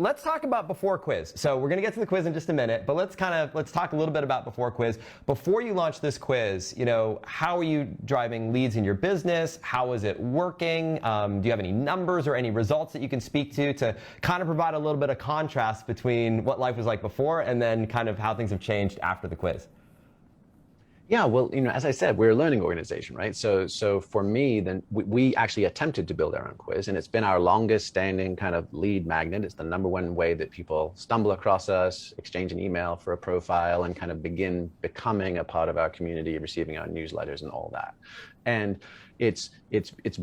Let's talk about before quiz. So we're going to get to the quiz in just a minute, but let's talk a little bit about before quiz. Before you launch this quiz, how are you driving leads in your business? How is it working? Do you have any numbers or any results that you can speak to kind of provide a little bit of contrast between what life was like before and then kind of how things have changed after the quiz? Yeah, well, as I said, we're a learning organization, right? So for me, then we actually attempted to build our own quiz, and it's been our longest standing kind of lead magnet. It's the #1 way that people stumble across us, exchange an email for a profile, and kind of begin becoming a part of our community, receiving our newsletters and all that. And it's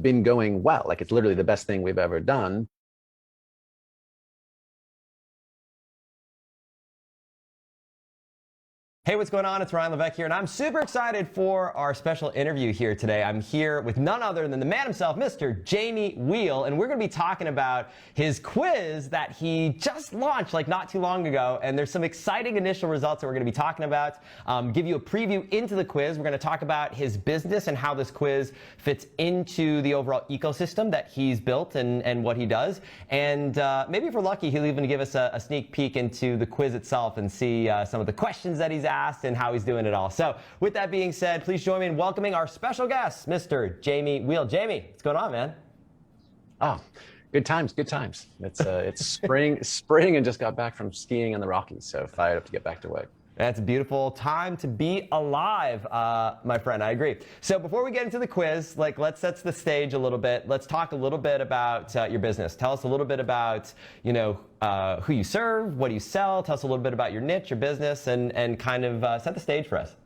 been going well. Like, it's literally the best thing we've ever done. Hey, what's going on? It's Ryan Levesque here, and I'm super excited for our special interview here today. I'm here with none other than the man himself, Mr. Jamie Wheal, and we're going to be talking about his quiz that he just launched like not too long ago, and there's some exciting initial results that we're going to be talking about. Give you a preview into the quiz. We're going to talk about his business and how this quiz fits into the overall ecosystem that he's built and what he does. And maybe if we're lucky, he'll even give us a sneak peek into the quiz itself and see some of the questions that he's asked and how he's doing it all. So with that being said, please join me in welcoming our special guest, Mr. Jamie Wheal. Jamie, what's going on, man? Oh, good times, good times. It's spring and just got back from skiing in the Rockies, so fired up to get back to work. That's a beautiful time to be alive, my friend. I agree. So before we get into the quiz, let's set the stage a little bit. Let's talk a little bit about your business. Tell us a little bit about, who you serve, what do you sell. Tell us a little bit about your niche, your business, and kind of set the stage for us.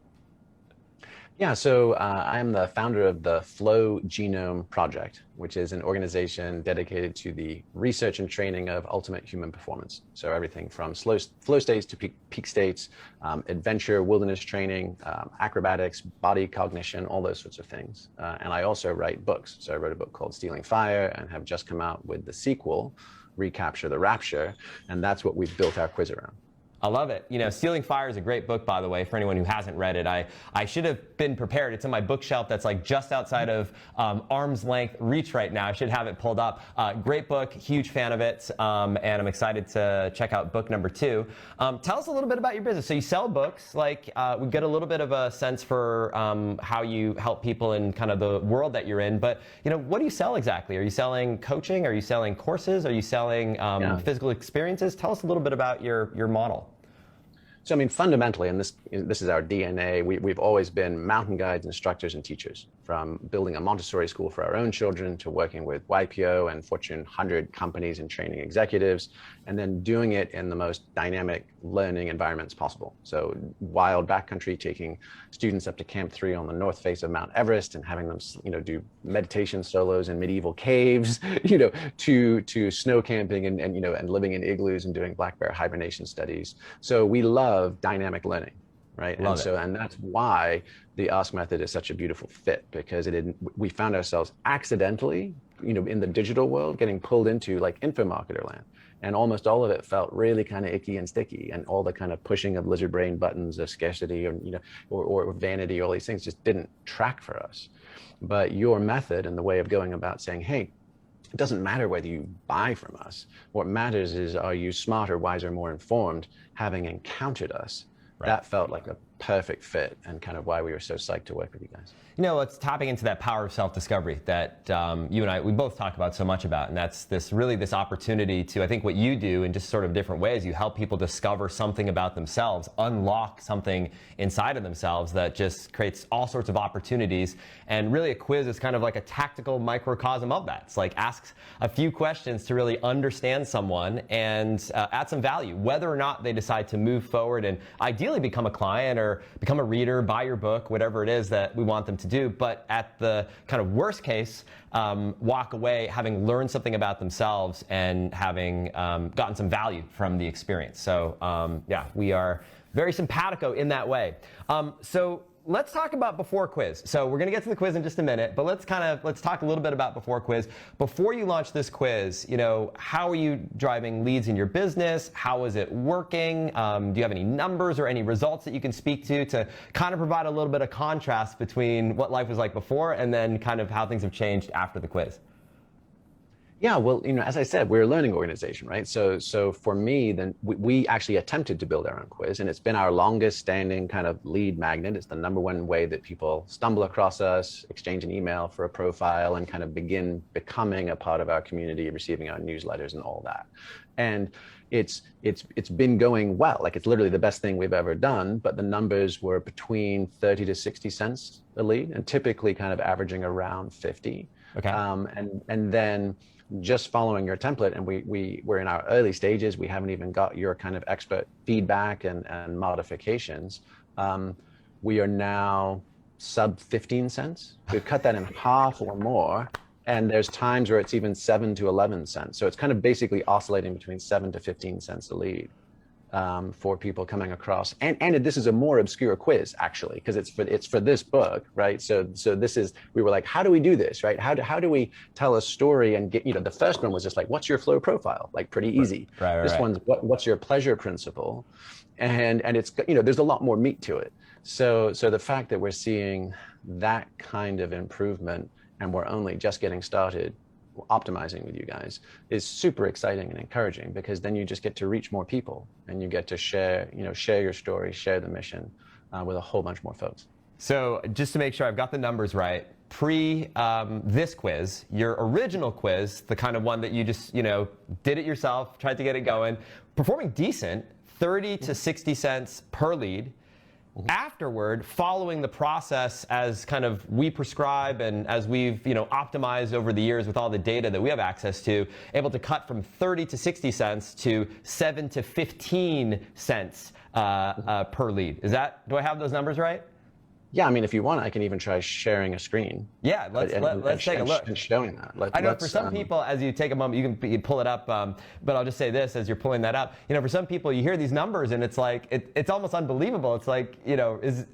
Yeah, so I'm the founder of the Flow Genome Project, which is an organization dedicated to the research and training of ultimate human performance. So everything from flow states to peak states, adventure, wilderness training, acrobatics, body cognition, all those sorts of things. And I also write books. So I wrote a book called Stealing Fire and have just come out with the sequel, Recapture the Rapture, and that's what we've built our quiz around. I love it. Stealing Fire is a great book, by the way, for anyone who hasn't read it. I should have been prepared. It's in my bookshelf that's like just outside of arm's length reach right now. I should have it pulled up. Great book, huge fan of it, and I'm excited to check out book #2. Tell us a little bit about your business. So you sell books. We get a little bit of a sense for how you help people in kind of the world that you're in. But what do you sell exactly? Are you selling coaching? Are you selling courses? Are you selling physical experiences? Tell us a little bit about your model. So, fundamentally, and this is our DNA, we've always been mountain guides, instructors, and teachers, from building a Montessori school for our own children to working with YPO and Fortune 100 companies and training executives, and then doing it in the most dynamic learning environments possible. So wild backcountry, taking students up to Camp 3 on the north face of Mount Everest and having them, do meditation solos in medieval caves, to snow camping and living in igloos and doing black bear hibernation studies. So we love dynamic learning, right? And that's why the Ask method is such a beautiful fit, because we found ourselves accidentally, in the digital world, getting pulled into like infomarketer land. And almost all of it felt really kind of icky and sticky, and all the kind of pushing of lizard brain buttons of scarcity or vanity, all these things just didn't track for us. But your method and the way of going about saying, hey, it doesn't matter whether you buy from us. What matters is, are you smarter, wiser, more informed, having encountered us? Right. That felt like a perfect fit, and kind of why we were so psyched to work with you guys. It's tapping into that power of self-discovery that you and I, we both talk about so much about, and that's this opportunity to, I think what you do in just sort of different ways, you help people discover something about themselves, unlock something inside of themselves that just creates all sorts of opportunities. And really a quiz is kind of like a tactical microcosm of that. It's like asks a few questions to really understand someone and add some value, whether or not they decide to move forward and ideally become a client or become a reader, buy your book, whatever it is that we want them to do. But at the kind of worst case, walk away having learned something about themselves and having gotten some value from the experience. So we are very simpatico in that way. So let's talk about before quiz. So we're going to get to the quiz in just a minute, but let's talk a little bit about before quiz. Before you launch this quiz, how are you driving leads in your business? How is it working? Do you have any numbers or any results that you can speak to kind of provide a little bit of contrast between what life was like before and then kind of how things have changed after the quiz? Yeah, well, as I said, we're a learning organization, right? So for me, then we actually attempted to build our own quiz, and it's been our longest standing kind of lead magnet. It's the number one way that people stumble across us, exchange an email for a profile, and kind of begin becoming a part of our community, receiving our newsletters and all that. And it's been going well. Like, it's literally the best thing we've ever done, but the numbers were between 30 to 60 cents a lead, and typically kind of averaging around 50. Okay. And then just following your template, and we're in our early stages. We haven't even got your kind of expert feedback and modifications. We are now sub 15 cents. We've cut that in half or more. And there's times where it's even 7 to 11 cents. So it's kind of basically oscillating between 7 to 15 cents a lead. For people coming across, and this is a more obscure quiz actually, because it's for this book, right? So this is, we were like, how do we do this, right? How do we tell a story and get, the first one was just like, what's your flow profile? Like, pretty easy. This one's what's your pleasure principle, and it's, there's a lot more meat to it. So the fact that we're seeing that kind of improvement, and we're only just getting started optimizing with you guys, is super exciting and encouraging, because then you just get to reach more people, and you get to share your story, share the mission with a whole bunch more folks. So just to make sure I've got the numbers right, pre this quiz, your original quiz, the kind of one that you just did it yourself, tried to get it going, performing decent, 30 to 60 cents per lead. Afterward, following the process as kind of we prescribe, and as we've optimized over the years with all the data that we have access to, able to cut from 30 to 60 cents to 7 to 15 cents per lead. Do I have those numbers right? Yeah, I mean, if you want, I can even try sharing a screen. Yeah, let's take a look. And showing that. I know for some people, as you take a moment, you can pull it up, but I'll just say this as you're pulling that up. For some people, you hear these numbers and it's like, it's almost unbelievable. It's like, is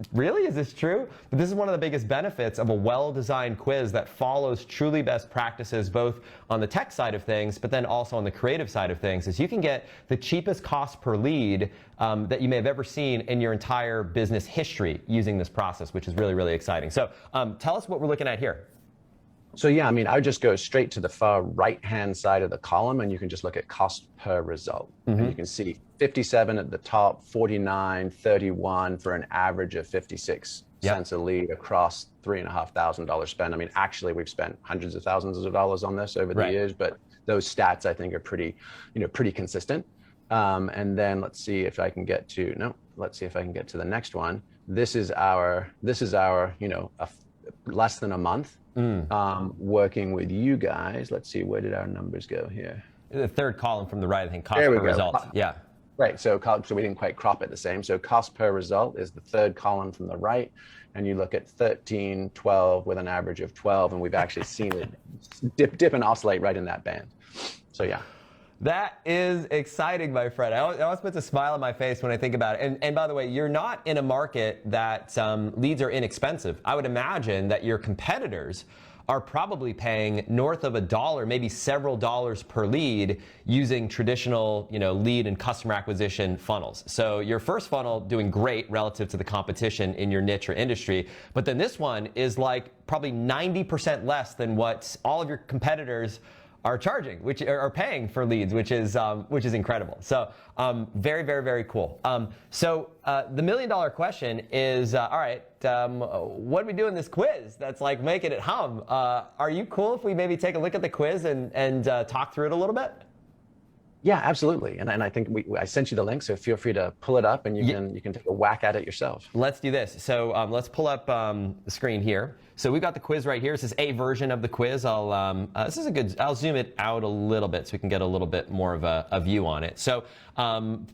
this true? But this is one of the biggest benefits of a well-designed quiz that follows truly best practices, both on the tech side of things, but then also on the creative side of things, is you can get the cheapest cost per lead that you may have ever seen in your entire business history using this process, which is really, really exciting. So tell us what we're looking at here. So yeah, I mean, I would just go straight to the far right-hand side of the column, and you can just look at cost per result. And you can see 57 at the top, 49, 31 for an average of 56 cents a lead across $3,500 spend. I mean, actually, we've spent hundreds of thousands of dollars on this over the years, but those stats I think are pretty consistent. And then let's see if I can get to the next one. This is our less than a month working with you guys. Let's see, where did our numbers go here? The third column from the right, I think, cost per result. Yeah. Right, so we didn't quite crop it the same. So cost per result is the third column from the right, and you look at 13, 12 with an average of 12, and we've actually seen it dip and oscillate right in that band. So yeah. That is exciting, my friend. It always puts a smile on my face when I think about it. And by the way, you're not in a market that leads are inexpensive. I would imagine that your competitors are probably paying north of $1, maybe several dollars per lead, using traditional, lead and customer acquisition funnels. So your first funnel doing great relative to the competition in your niche or industry, but then this one is like probably 90% less than what all of your competitors are charging, which are paying for leads, which is incredible. So very, very, very cool. So the $1 million question is, all right, what do we do in this quiz that's like making it hum? Are you cool if we maybe take a look at the quiz and talk through it a little bit? Yeah, absolutely. And I think I sent you the link, so feel free to pull it up and you can take a whack at it yourself. Let's do this. So let's pull up the screen here. So we've got the quiz right here. This is a version of the quiz. I'll zoom it out a little bit so we can get a little bit more of a view on it. So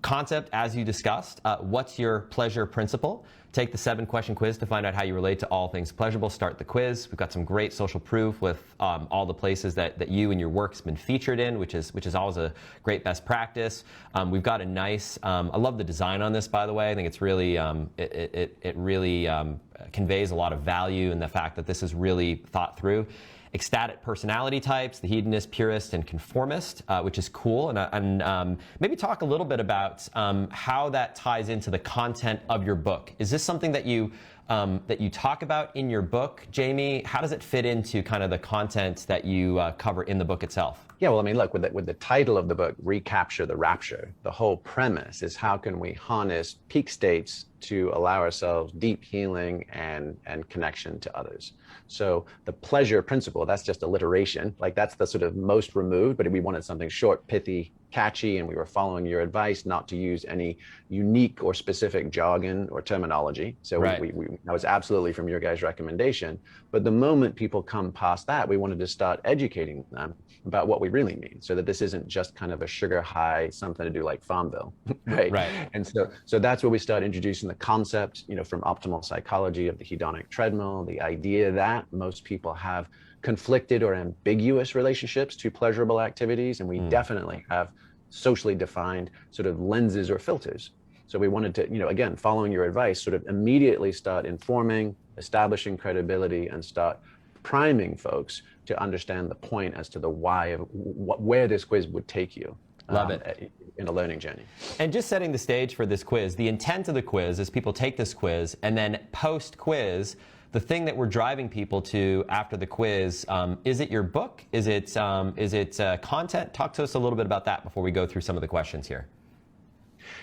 concept, as you discussed, what's your pleasure principle? Take the 7-question quiz to find out how you relate to all things pleasurable. Start the quiz. We've got some great social proof with all the places that you and your work's been featured in, which is always a great best practice. We've got a nice, I love the design on this, by the way. I think it's really, it really conveys a lot of value in the fact that this is really thought through. Ecstatic personality types, the hedonist, purist, and conformist, which is cool. And maybe talk a little bit about how that ties into the content of your book. Is this something that you that you talk about in your book, Jamie, how does it fit into kind of the content that you cover in the book itself? Yeah, well, I mean, look, with the title of the book, Recapture the Rapture, the whole premise is how can we harness peak states to allow ourselves deep healing and connection to others. So the pleasure principle, that's just alliteration. Like that's the sort of most removed, but we wanted something short, pithy, catchy, and we were following your advice not to use any unique or specific jargon or terminology. So right. that was absolutely from your guys' recommendation. But the moment people come past that, we wanted to start educating them about what we really mean, so that this isn't just kind of a sugar high, something to do like Farmville, right? And so that's where we start introducing the concept, from optimal psychology of the hedonic treadmill, the idea that most people have conflicted or ambiguous relationships to pleasurable activities, and we definitely have socially defined sort of lenses or filters. So we wanted to, again, following your advice, sort of immediately start informing, establishing credibility, and start priming folks to understand the point as to the why of where this quiz would take you. Love it. In a learning journey. And just setting the stage for this quiz, the intent of the quiz is people take this quiz and then post-quiz, the thing that we're driving people to after the quiz, is it your book? Is it content? Talk to us a little bit about that before we go through some of the questions here.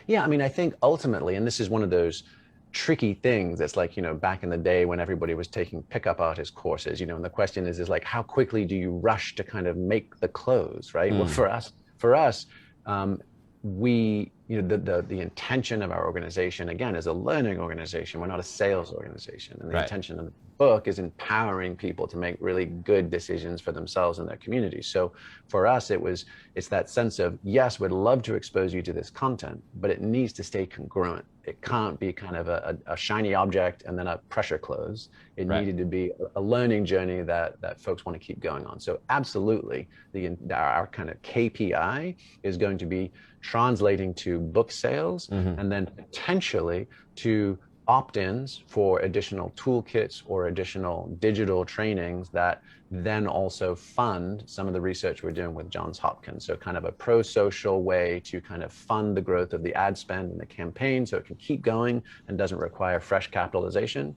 Yeah, I mean, I think ultimately, and this is one of those tricky things that's like, back in the day when everybody was taking pickup artist courses, and the question is like, how quickly do you rush to kind of make the close, right? Well, for us, we, the intention of our organization, again, is a learning organization. We're not a sales organization. And the intention of the book is empowering people to make really good decisions for themselves and their communities. So for us, it's that sense of, yes, we'd love to expose you to this content, but it needs to stay congruent. It can't be kind of a shiny object and then a pressure close. It needed to be a learning journey that folks want to keep going on. So absolutely, our kind of KPI is going to be translating to book sales and then potentially to opt-ins for additional toolkits or additional digital trainings that then also fund some of the research we're doing with Johns Hopkins. So kind of a pro-social way to kind of fund the growth of the ad spend and the campaign so it can keep going and doesn't require fresh capitalization,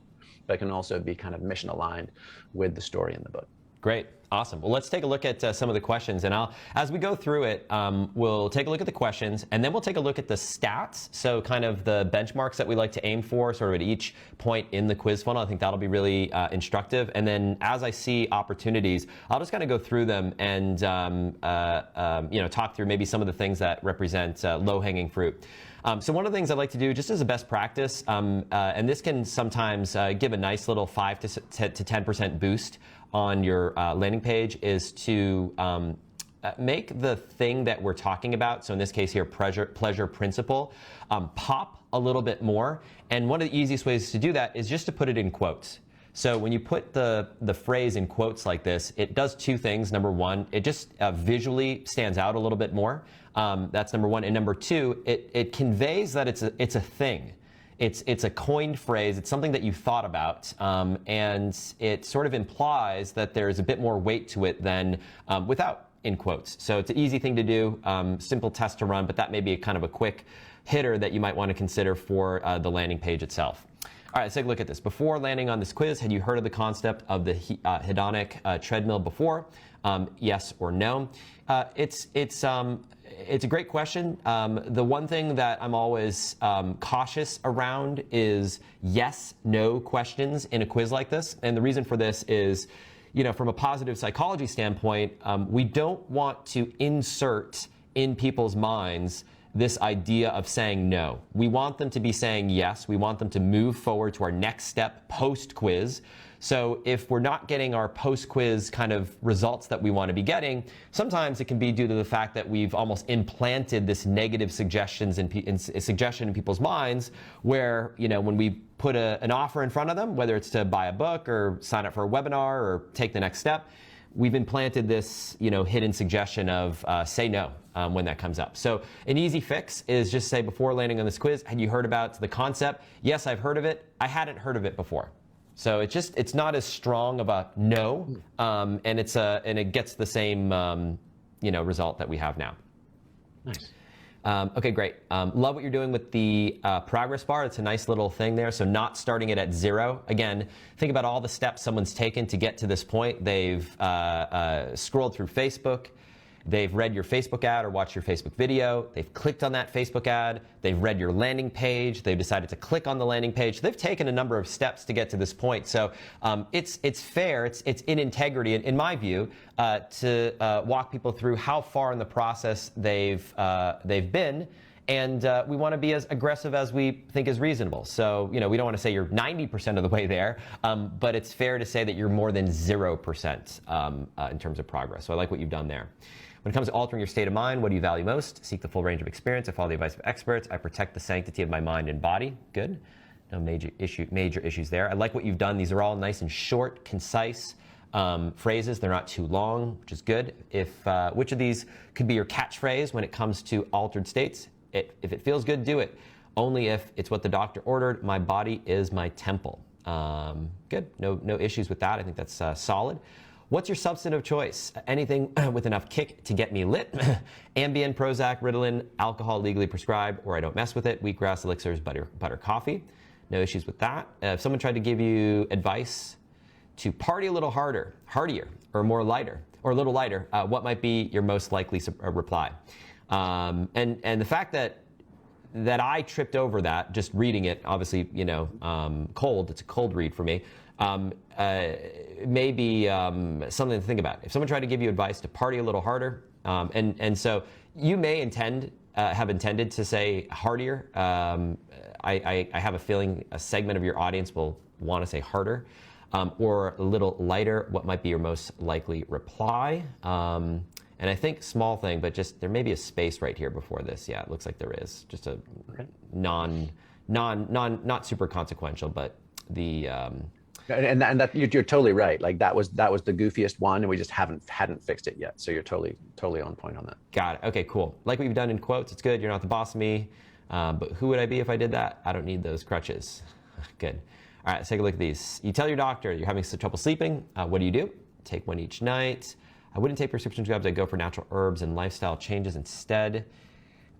but can also be kind of mission aligned with the story in the book. Great. Awesome. Well, let's take a look at some of the questions. And as we go through it, we'll take a look at the questions, and then we'll take a look at the stats. So kind of the benchmarks that we like to aim for sort of at each point in the quiz funnel. I think that'll be really instructive. And then as I see opportunities, I'll just kind of go through them and talk through maybe some of the things that represent low-hanging fruit. So one of the things I'd like to do just as a best practice, and this can sometimes give a nice little 5 to 10% boost on your landing page, is to make the thing that we're talking about, so in this case here, pleasure principle, pop a little bit more. And one of the easiest ways to do that is just to put it in quotes. So when you put the phrase in quotes like this, it does two things. Number one, it just visually stands out a little bit more. That's number one. And number two, it conveys that it's a thing. It's a coined phrase. It's something that you've thought about, and it sort of implies that there's a bit more weight to it than without in quotes. So it's an easy thing to do, simple test to run, but that may be kind of a quick hitter that you might want to consider for the landing page itself. All right, let's take a look at this. Before landing on this quiz, had you heard of the concept of the hedonic treadmill before? Yes or no? It's a great question. The one thing that I'm always cautious around is yes, no questions in a quiz like this. And the reason for this is, from a positive psychology standpoint, we don't want to insert in people's minds this idea of saying no. We want them to be saying yes. We want them to move forward to our next step post-quiz. So if we're not getting our post-quiz kind of results that we want to be getting, sometimes it can be due to the fact that we've almost implanted this negative suggestion in people's minds where, when we put an offer in front of them, whether it's to buy a book or sign up for a webinar or take the next step, we've implanted this, hidden suggestion of say no when that comes up. So an easy fix is just say before landing on this quiz, had you heard about the concept? Yes, I've heard of it. I hadn't heard of it before. So it's not as strong of a no, and it gets the same result that we have now. Nice. Okay, great. Love what you're doing with the progress bar. It's a nice little thing there. So not starting it at 0. Again, think about all the steps someone's taken to get to this point. They've scrolled through Facebook. They've read your Facebook ad or watched your Facebook video. They've clicked on that Facebook ad. They've read your landing page. They've decided to click on the landing page. They've taken a number of steps to get to this point. So it's fair. It's in integrity, in my view, to walk people through how far in the process they've been. And we want to be as aggressive as we think is reasonable. So, we don't want to say you're 90% of the way there, but it's fair to say that you're more than 0% in terms of progress. So I like what you've done there. When it comes to altering your state of mind, what do you value most? Seek the full range of experience. I follow the advice of experts. I protect the sanctity of my mind and body. Good. No major issues there. I like what you've done. These are all nice and short, concise phrases. They're not too long, which is good. Which of these could be your catchphrase when it comes to altered states? If it feels good, do it. Only if it's what the doctor ordered. My body is my temple. Good. No issues with that. I think that's solid. What's your substantive choice? Anything with enough kick to get me lit. Ambien, Prozac, Ritalin, alcohol legally prescribed, or I don't mess with it. Wheatgrass elixirs, butter coffee. No issues with that. If someone tried to give you advice to party a little hardier, or more lighter, or a little lighter, what might be your most likely reply? And the fact that I tripped over that, just reading it, obviously, cold, it's a cold read for me, may be something to think about. If someone tried to give you advice to party a little harder, and so you may have intended to say hardier. I have a feeling a segment of your audience will want to say harder, or a little lighter. What might be your most likely reply? And I think small thing, but just there may be a space right here before this. Yeah, it looks like there is. Just a not super consequential, but the. And that you're totally right. Like that was the goofiest one, and we just hadn't fixed it yet. So you're totally on point on that. Got it. Okay, cool. Like what you've done in quotes. It's good. You're not the boss of me, but who would I be if I did that? I don't need those crutches. Good. All right, let's take a look at these. You tell your doctor you're having trouble sleeping. What do? Take one each night. I wouldn't take prescription drugs. I'd go for natural herbs and lifestyle changes instead.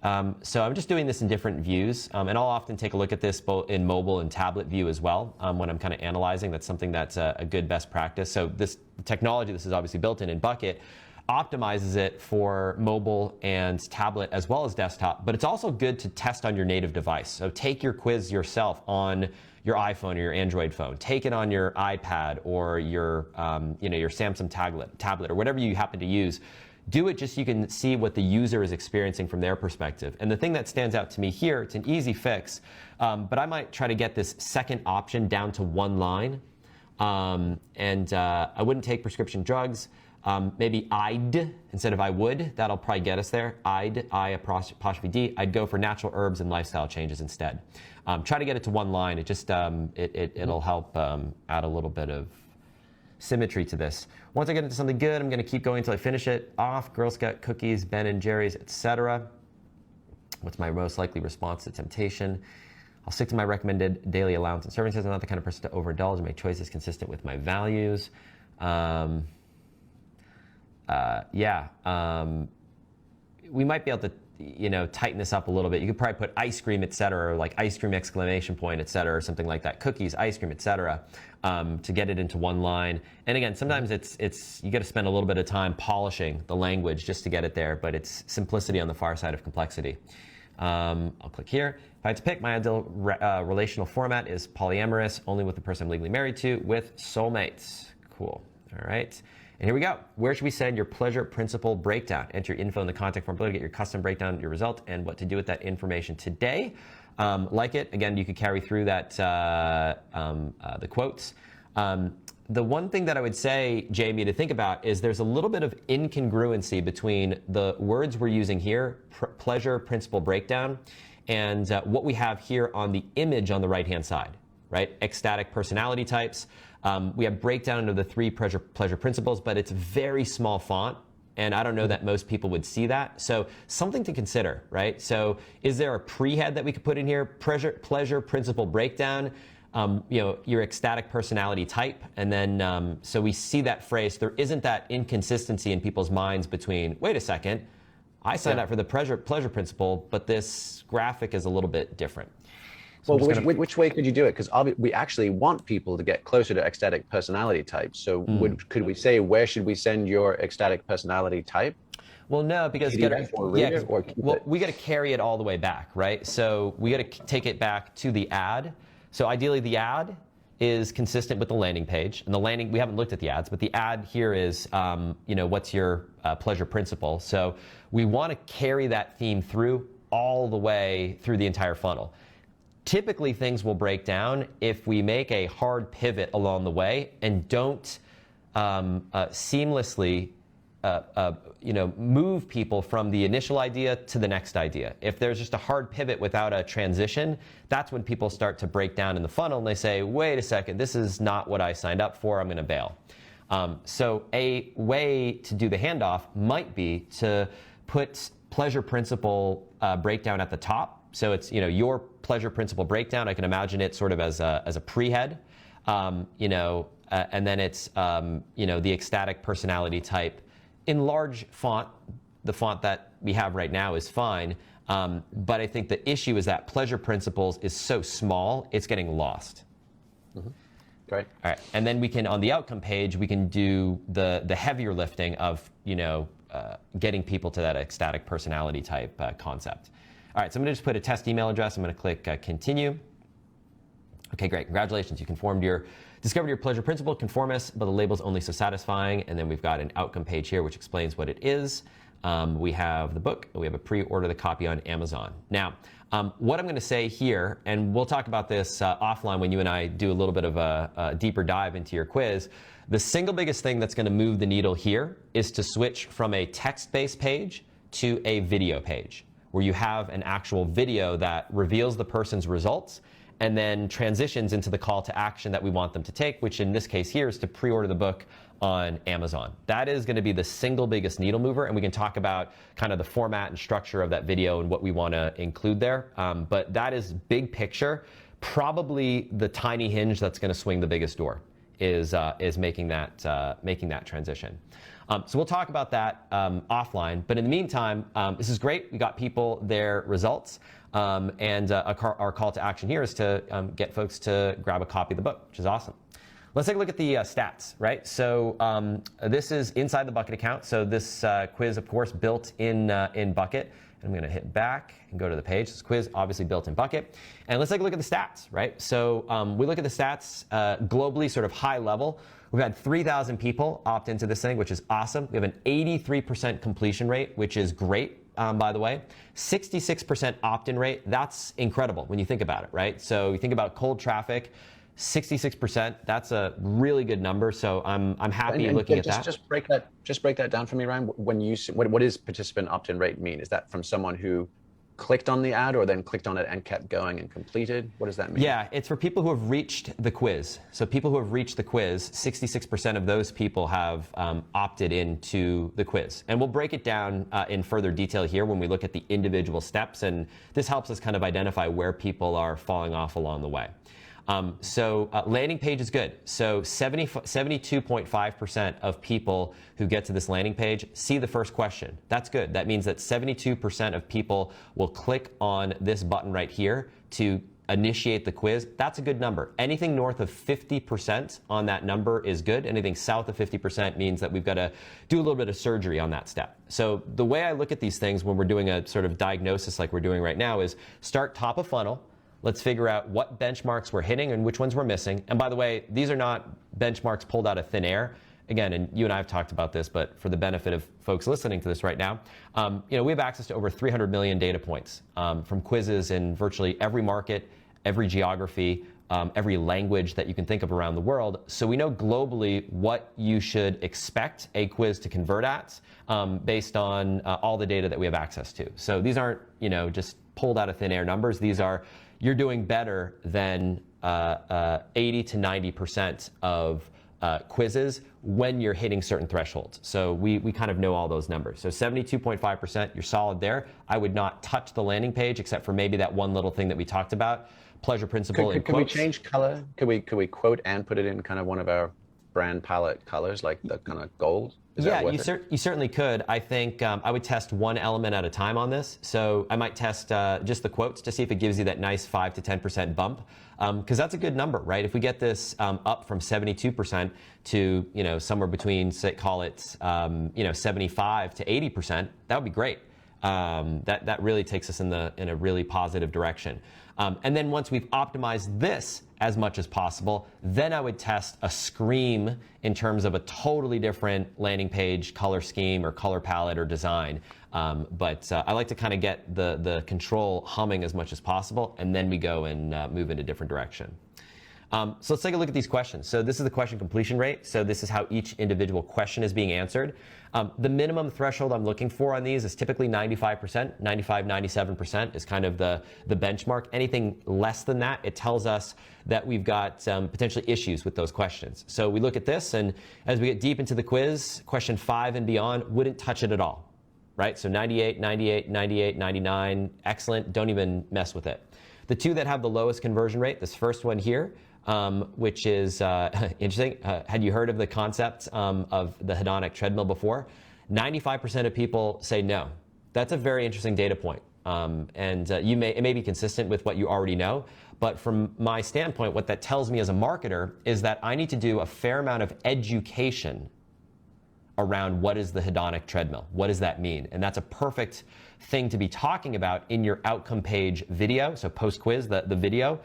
So I'm just doing this in different views, and I'll often take a look at this both in mobile and tablet view as well when I'm kind of analyzing. That's something that's a good best practice. So this technology, this is obviously built in Bucket, optimizes it for mobile and tablet as well as desktop, but it's also good to test on your native device. So take your quiz yourself on your iPhone or your Android phone. Take it on your iPad or your Samsung tablet or whatever you happen to use. Do it just so you can see what the user is experiencing from their perspective. And the thing that stands out to me here, it's an easy fix, but I might try to get this second option down to one line. I wouldn't take prescription drugs. Maybe I'd instead of I would. That'll probably get us there. apostrophe D. I'd go for natural herbs and lifestyle changes instead. Try to get it to one line. It just it'll help add a little bit of symmetry to this. Once I get into something good, I'm going to keep going until I finish it off. Girl Scout cookies, Ben and Jerry's, etc. What's my most likely response to temptation? I'll stick to my recommended daily allowance and serving size. I'm not the kind of person to overindulge and make choices consistent with my values. We might be able to, tighten this up a little bit. You could probably put ice cream, etc., or like ice cream exclamation point, etc., or something like that. Cookies, ice cream, etc., to get it into one line. And again, sometimes it's you got to spend a little bit of time polishing the language just to get it there. But it's simplicity on the far side of complexity. I'll click here. If I had to pick, my ideal relational format is polyamorous, only with the person I'm legally married to, with soulmates. Cool. All right. And here we go. Where should we send your pleasure principle breakdown? Enter your info in the contact form below to get your custom breakdown of your result and what to do with that information today. Like it. Again, you could carry through that the quotes. The one thing that I would say, Jamie, to think about is there's a little bit of incongruency between the words we're using here, pleasure principle breakdown, and what we have here on the image on the right-hand side, right? Ecstatic personality types. We have breakdown of the 3 pleasure principles, but it's very small font, and I don't know that most people would see that. So something to consider, right? So is there a pre-head that we could put in here? Pleasure principle breakdown, your ecstatic personality type, and then so we see that phrase. There isn't that inconsistency in people's minds between, wait a second, I signed up for the pleasure principle, but this graphic is a little bit different. So well, which way could you do it? Because we actually want people to get closer to ecstatic personality types. So could we say, where should we send your ecstatic personality type? Well, no, because we got to carry it all the way back, right? So we got to take it back to the ad. So ideally, the ad is consistent with the landing page, and the landing, we haven't looked at the ads, but the ad here is, what's your pleasure principle? So we want to carry that theme through all the way through the entire funnel. Typically, things will break down if we make a hard pivot along the way and don't seamlessly move people from the initial idea to the next idea. If there's just a hard pivot without a transition, that's when people start to break down in the funnel and they say, wait a second, this is not what I signed up for, I'm going to bail. So a way to do the handoff might be to put pleasure principle breakdown at the top. So it's, your pleasure principle breakdown. I can imagine it sort of as a pre-head, and then it's, the ecstatic personality type. In large font, the font that we have right now is fine, but I think the issue is that pleasure principles is so small, it's getting lost. Mm-hmm. Great. All right, and then we can, on the outcome page, we can do the heavier lifting of, getting people to that ecstatic personality type concept. All right, so I'm going to just put a test email address. I'm going to click continue. Okay, great. Congratulations. You discovered your pleasure principle, conformist, but the label's only so satisfying. And then we've got an outcome page here, which explains what it is. We have the book. We have a pre-order the copy on Amazon. Now, what I'm going to say here, and we'll talk about this offline when you and I do a little bit of a deeper dive into your quiz. The single biggest thing that's going to move the needle here is to switch from a text-based page to a video page, where you have an actual video that reveals the person's results and then transitions into the call to action that we want them to take, which in this case here is to pre-order the book on Amazon. That is going to be the single biggest needle mover, and we can talk about kind of the format and structure of that video and what we want to include there. But that is big picture. Probably the tiny hinge that's going to swing the biggest door is making that transition. So we'll talk about that offline. But in the meantime, this is great. We got people their results. And our call to action here is to get folks to grab a copy of the book, which is awesome. Let's take a look at the stats, right? So this is inside the Bucket account. So this quiz, of course, built in Bucket. And I'm going to hit back and go to the page. This quiz, obviously built in Bucket. And let's take a look at the stats, right? So we look at the stats globally, sort of high level. We've had 3,000 people opt into this thing, which is awesome. We have an 83% completion rate, which is great. By the way, 66% opt-in rate. That's incredible when you think about it, right? So you think about cold traffic, 66%. That's a really good number. So I'm happy looking at that. Just break that down for me, Ryan. When you what does participant opt-in rate mean? Is that from someone who clicked on the ad or then clicked on it and kept going and completed? What does that mean? Yeah, it's for people who have reached the quiz. So people who have reached the quiz, 66% of those people have opted into the quiz. And we'll break it down in further detail here when we look at the individual steps. And this helps us kind of identify where people are falling off along the way. So landing page is good. So 72.5% of people who get to this landing page see the first question. That's good. That means that 72% of people will click on this button right here to initiate the quiz. That's a good number. Anything north of 50% on that number is good. Anything south of 50% means that we've got to do a little bit of surgery on that step. So the way I look at these things when we're doing a sort of diagnosis like we're doing right now is start top of funnel. Let's figure out what benchmarks we're hitting and which ones we're missing. And by the way, these are not benchmarks pulled out of thin air. Again, and you and I have talked about this, but for the benefit of folks listening to this right now, we have access to over 300 million data points from quizzes in virtually every market, every geography, every language that you can think of around the world. So we know globally what you should expect a quiz to convert at based on all the data that we have access to. So these aren't, just pulled out of thin air numbers. These are, you're doing better than 80 to 90% of quizzes when you're hitting certain thresholds. So we kind of know all those numbers. So 72.5%, you're solid there. I would not touch the landing page except for maybe that one little thing that we talked about, pleasure principle in quotes. Could we change color? Could we quote and put it in kind of one of our brand palette colors, like the kind of gold? Is Yeah, that worth it? you certainly could. I think I would test one element at a time on this. So I might test just the quotes to see if it gives you that nice 5 to 10% bump, because that's a good number, right? If we get this up from 72% to somewhere between, say, call it 75 to 80%, that would be great. That really takes us in a really positive direction. And then once we've optimized this as much as possible, then I would test a scream in terms of a totally different landing page color scheme or color palette or design. But I like to kind of get the control humming as much as possible, and then we go and move in a different direction. So let's take a look at these questions. So this is the question completion rate. So this is how each individual question is being answered. The minimum threshold I'm looking for on these is typically 95%. 95, 97% is kind of the benchmark. Anything less than that, it tells us that we've got potentially issues with those questions. So we look at this, and as we get deep into the quiz, question 5 and beyond wouldn't touch it at all, right? So 98, 98, 98, 99, excellent. Don't even mess with it. The two that have the lowest conversion rate, this first one here, which is interesting. Had you heard of the concept of the hedonic treadmill before? 95% of people say no. That's a very interesting data point. And it may be consistent with what you already know, but from my standpoint, what that tells me as a marketer is that I need to do a fair amount of education around what is the hedonic treadmill. What does that mean? And that's a perfect thing to be talking about in your outcome page video, so post-quiz, the video.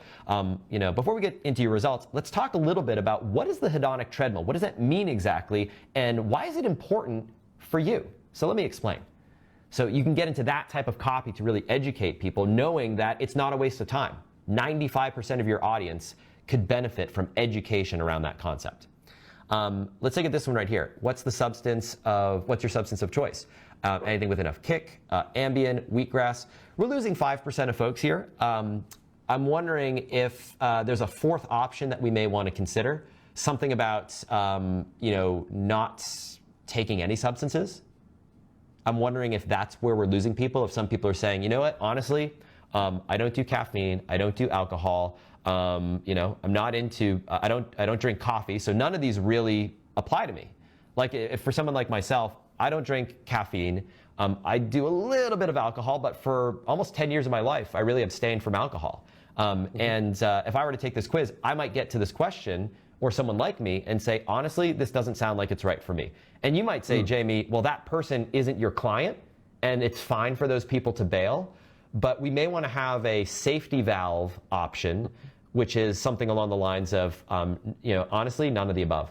Before we get into your results, let's talk a little bit about what is the hedonic treadmill? What does that mean exactly? And why is it important for you? So let me explain. So you can get into that type of copy to really educate people, knowing that it's not a waste of time. 95% of your audience could benefit from education around that concept. Let's take this one right here. What's your substance of choice? Anything with enough kick, Ambien, wheatgrass. We're losing 5% of folks here. I'm wondering if there's a fourth option that we may want to consider. Something about, not taking any substances. I'm wondering if that's where we're losing people. If some people are saying, you know what, honestly, I don't do caffeine, I don't do alcohol, I'm not into, I don't drink coffee, so none of these really apply to me. Like if for someone like myself, I don't drink caffeine, I do a little bit of alcohol, but for almost 10 years of my life, I really abstained from alcohol. And if I were to take this quiz, I might get to this question, or someone like me, and say, honestly, this doesn't sound like it's right for me. And you might say, Jamie, well, that person isn't your client, and it's fine for those people to bail, but we may want to have a safety valve option, which is something along the lines of, honestly, none of the above.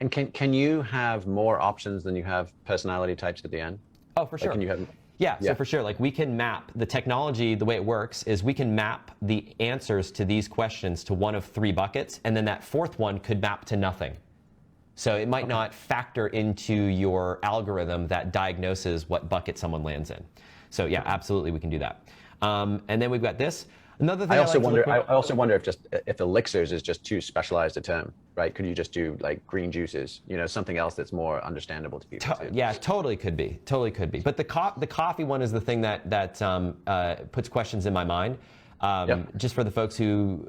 And can you have more options than you have personality types at the end? Oh, for sure. Can you have? Yeah, so for sure, like we can map the technology. The way it works is we can map the answers to these questions to one of 3 buckets, and then that fourth one could map to nothing. So it might not factor into your algorithm that diagnoses what bucket someone lands in. So yeah, absolutely, we can do that. And then we've got this. Another thing I also wonder if elixirs is just too specialized a term, right? Could you just do like green juices, something else that's more understandable to people? Yeah, totally could be. But the coffee one is the thing that puts questions in my mind. Just for the folks who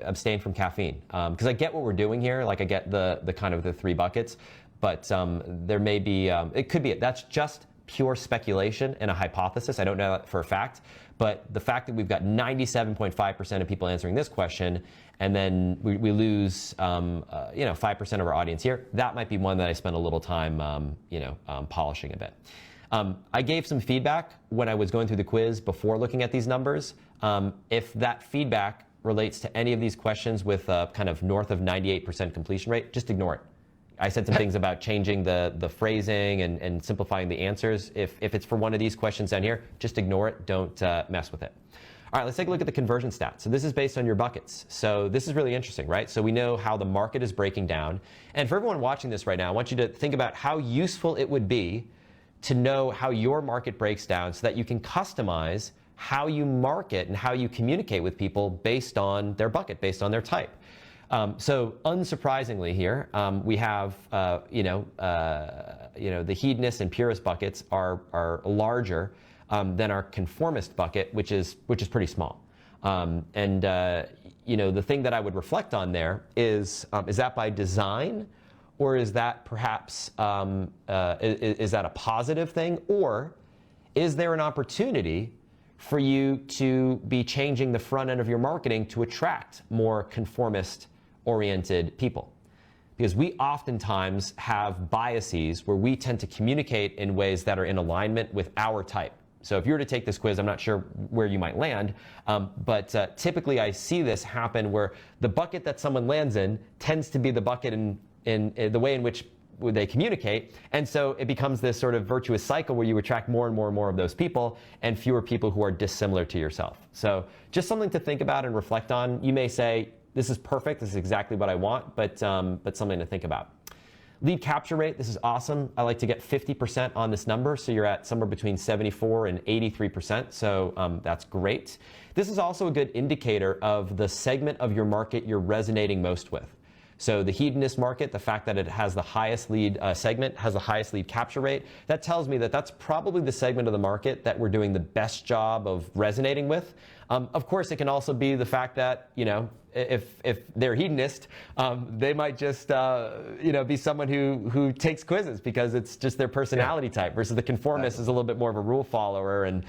abstain from caffeine, because I get what we're doing here. Like I get the kind of the 3 buckets, but there may be it could be that's just pure speculation and a hypothesis. I don't know that for a fact, but the fact that we've got 97.5% of people answering this question, and then we lose 5% of our audience here, that might be one that I spend a little time polishing a bit. I gave some feedback when I was going through the quiz before looking at these numbers. If that feedback relates to any of these questions with kind of north of 98% completion rate, just ignore it. I said some things about changing the phrasing and simplifying the answers. If it's for one of these questions down here, just ignore it. Don't mess with it. All right, let's take a look at the conversion stats. So this is based on your buckets. So this is really interesting, right? So we know how the market is breaking down. And for everyone watching this right now, I want you to think about how useful it would be to know how your market breaks down so that you can customize how you market and how you communicate with people based on their bucket, based on their type. So unsurprisingly here, we have, the hedonist and purist buckets are larger than our conformist bucket, which is pretty small. The thing that I would reflect on there is that by design, or is that perhaps, is that a positive thing? Or is there an opportunity for you to be changing the front end of your marketing to attract more conformist-oriented people? Because we oftentimes have biases where we tend to communicate in ways that are in alignment with our type. So if you were to take this quiz, I'm not sure where you might land, but typically I see this happen where the bucket that someone lands in tends to be the bucket in the way in which they communicate, and so it becomes this sort of virtuous cycle where you attract more and more and more of those people and fewer people who are dissimilar to yourself. So just something to think about and reflect on. You may say, this is perfect, this is exactly what I want, but something to think about. Lead capture rate, this is awesome. I like to get 50% on this number, so you're at somewhere between 74 and 83%, so that's great. This is also a good indicator of the segment of your market you're resonating most with. So the hedonist market, the fact that it has the highest lead segment, has the highest lead capture rate, that tells me that that's probably the segment of the market that we're doing the best job of resonating with. Of course, it can also be the fact that, if they're hedonist, they might just be someone who takes quizzes because it's just their personality type, versus the conformist is a little bit more of a rule follower and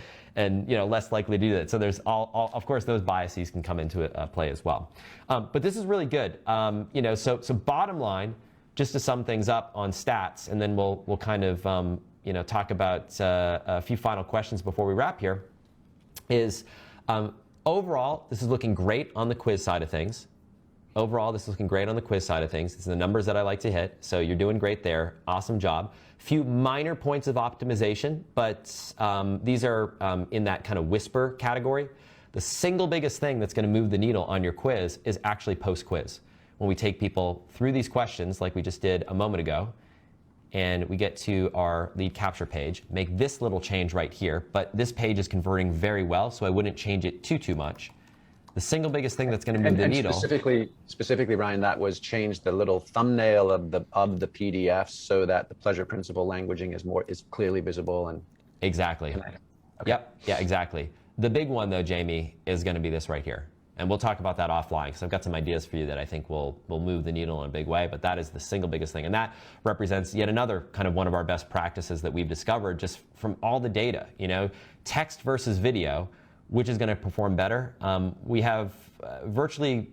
less likely to do that. So there's of course those biases can come into play as well. But this is really good. So bottom line, just to sum things up on stats, and then we'll kind of talk about a few final questions before we wrap here. Is overall, this is looking great on the quiz side of things. Overall, this is looking great on the quiz side of things. These are the numbers that I like to hit, so you're doing great there. Awesome job. Few minor points of optimization, but these are in that kind of whisper category. The single biggest thing that's going to move the needle on your quiz is actually post-quiz. When we take people through these questions, like we just did a moment ago, and we get to our lead capture page, make this little change right here, but this page is converting very well, so I wouldn't change it too much. The single biggest thing that's going to move the needle. Specifically, Ryan, that was change the little thumbnail of the PDF so that the pleasure principle languaging is clearly visible and exactly. Okay. Yep. Yeah, exactly. The big one though, Jamie, is going to be this right here. And we'll talk about that offline, because I've got some ideas for you that I think will move the needle in a big way, but that is the single biggest thing. And that represents yet another kind of one of our best practices that we've discovered just from all the data. Text versus video, which is going to perform better. We have virtually,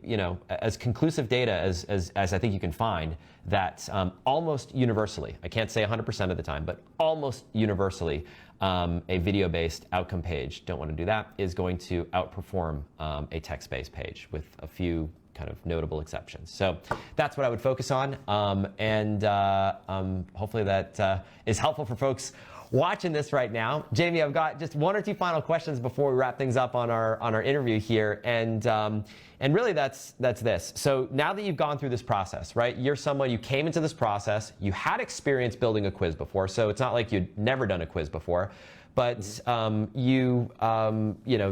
as conclusive data as I think you can find, that almost universally, I can't say 100% of the time, but almost universally, a video-based outcome page, don't want to do that, is going to outperform a text-based page with a few kind of notable exceptions. So that's what I would focus on, and hopefully that is helpful for folks watching this right now. Jamie, I've got just one or two final questions before we wrap things up on our interview here, and really that's this. So now that you've gone through this process, right? You're someone, you came into this process, you had experience building a quiz before, so it's not like you'd never done a quiz before, but you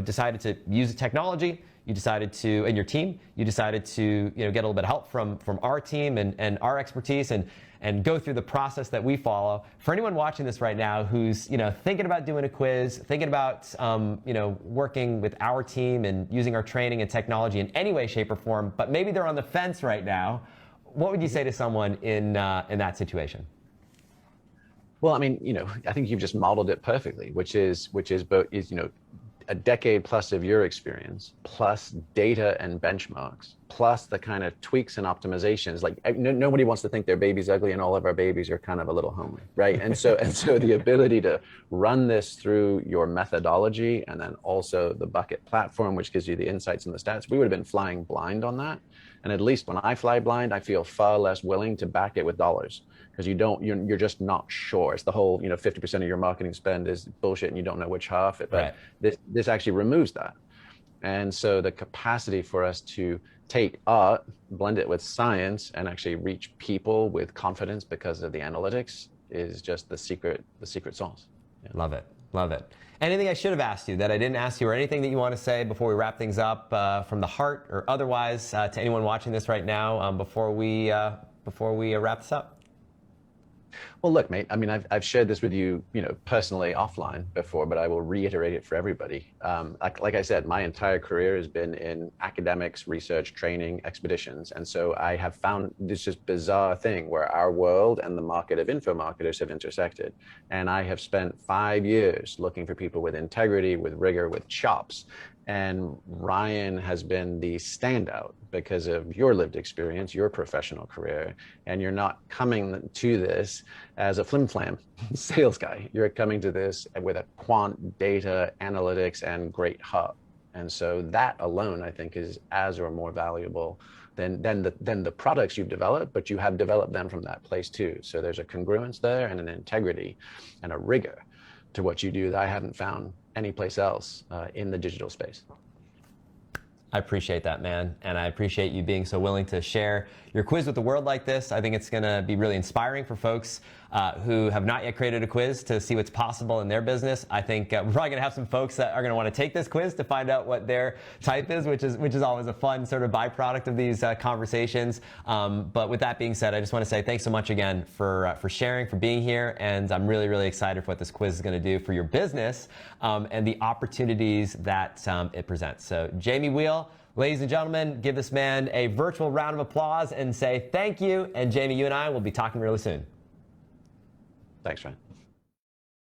decided to use the technology. You decided to, and your team, you decided to get a little bit of help from our team and our expertise and go through the process that we follow. For anyone watching this right now who's thinking about doing a quiz, thinking about working with our team and using our training and technology in any way, shape, or form, but maybe they're on the fence right now, what would you say to someone in that situation? Well, I mean, I think you've just modeled it perfectly, which is both a decade plus of your experience, plus data and benchmarks, plus the kind of tweaks and optimizations. Like nobody wants to think their baby's ugly, and all of our babies are kind of a little homely, right? And so the ability to run this through your methodology, and then also the bucket platform, which gives you the insights and the stats, we would have been flying blind on that. And at least when I fly blind, I feel far less willing to back it with dollars, because you're just not sure. It's the whole 50% of your marketing spend is bullshit and you don't know which half it. But right. This actually removes that. And so the capacity for us to take art, blend it with science, and actually reach people with confidence because of the analytics is just the secret sauce. Yeah. Love it. Anything I should have asked you that I didn't ask you, or anything that you want to say before we wrap things up from the heart or otherwise to anyone watching this right now before we wrap this up? Well, look, mate, I mean, I've shared this with you, personally offline before, but I will reiterate it for everybody. Like I said, my entire career has been in academics, research, training, expeditions. And so I have found this just bizarre thing where our world and the market of info marketers have intersected. And I have spent 5 years looking for people with integrity, with rigor, with chops. And Ryan has been the standout because of your lived experience, your professional career, and you're not coming to this as a flim-flam sales guy. You're coming to this with a quant, data, analytics, and great heart. And so that alone, I think, is as or more valuable than the products you've developed, but you have developed them from that place too. So there's a congruence there and an integrity and a rigor to what you do that I haven't found anyplace else in the digital space. I appreciate that, man. And I appreciate you being so willing to share your quiz with the world like this. I think it's going to be really inspiring for folks who have not yet created a quiz to see what's possible in their business. I think we're probably going to have some folks that are going to want to take this quiz to find out what their type is, which is always a fun sort of byproduct of these conversations. But with that being said, I just want to say thanks so much again for sharing, for being here. And I'm really, really excited for what this quiz is going to do for your business and the opportunities that it presents. So Jamie Wheal, ladies and gentlemen, give this man a virtual round of applause and say thank you. And Jamie, you and I will be talking really soon. Thanks, Ryan.